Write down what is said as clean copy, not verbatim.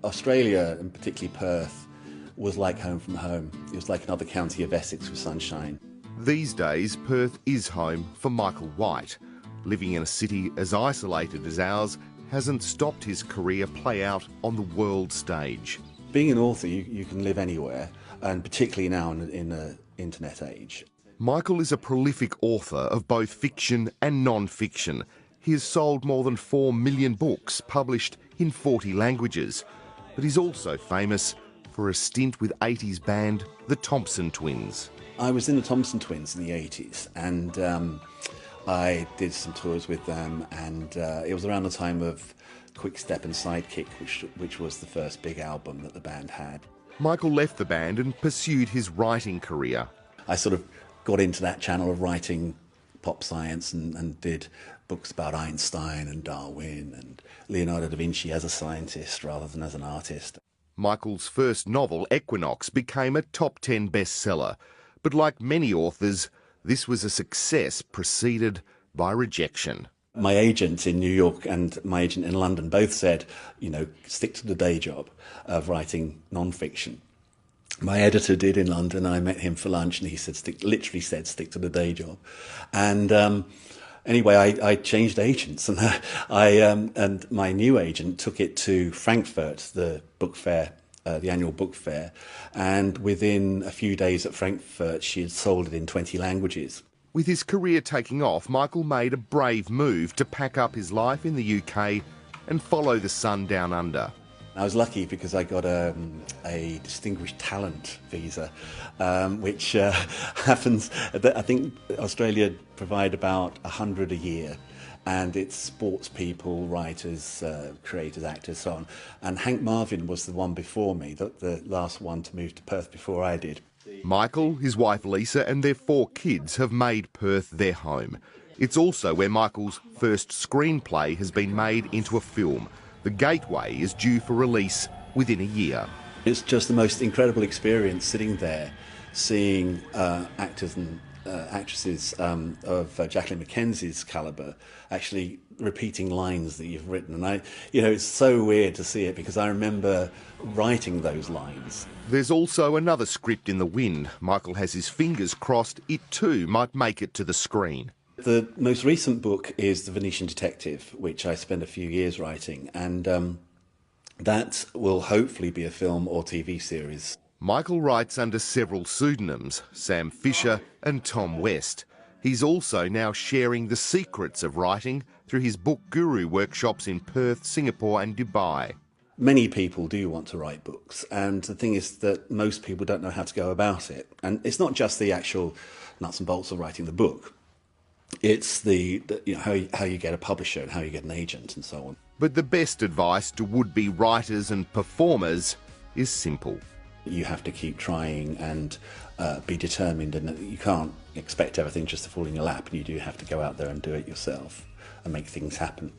Australia, and particularly Perth, was like home from home. It was like another county of Essex with sunshine. These days, Perth is home for Michael White. Living in a city as isolated as ours hasn't stopped his career play out on the world stage. Being an author, you can live anywhere, and particularly now in the internet age. Michael is a prolific author of both fiction and non-fiction. He has sold more than 4 million books, published in 40 languages. But he's also famous for a stint with 80s band the Thompson Twins. I was in the Thompson Twins in the 80s, and I did some tours with them, and it was around the time of Quick Step and Sidekick, which was the first big album that the band had. Michael left the band and pursued his writing career. I sort of got into that channel of writing pop science and did books about Einstein and Darwin and Leonardo da Vinci as a scientist rather than as an artist. Michael's first novel, Equinox, became a top 10 bestseller. But like many authors, this was a success preceded by rejection. My agent in New York and my agent in London both said, stick to the day job of writing non-fiction. My editor did in London. I met him for lunch and he said, literally said, stick to the day job. And anyway, I changed agents, and and my new agent took it to Frankfurt, the book fair, the annual book fair, and within a few days at Frankfurt, she had sold it in 20 languages. With his career taking off, Michael made a brave move to pack up his life in the UK and follow the sun down under. I was lucky because I got a distinguished talent visa, which happens. I think Australia provide about 100 a year, and it's sports people, writers, creators, actors, so on. And Hank Marvin was the one before me, the last one to move to Perth before I did. Michael, his wife Lisa and their 4 kids have made Perth their home. It's also where Michael's first screenplay has been made into a film. The Gateway is due for release within a year. It's just the most incredible experience sitting there, seeing actors and actresses of Jacqueline Mackenzie's calibre actually repeating lines that you've written. And it's so weird to see it because I remember writing those lines. There's also another script in the wind. Michael has his fingers crossed it too might make it to the screen. The most recent book is The Venetian Detective, which I spent a few years writing, and that will hopefully be a film or TV series. Michael writes under several pseudonyms, Sam Fisher and Tom West. He's also now sharing the secrets of writing through his Book Guru workshops in Perth, Singapore and Dubai. Many people do want to write books, and the thing is that most people don't know how to go about it. And it's not just the actual nuts and bolts of writing the book. It's how you get a publisher and how you get an agent and so on. But the best advice to would-be writers and performers is simple. You have to keep trying and be determined, and you can't expect everything just to fall in your lap, and you do have to go out there and do it yourself and make things happen.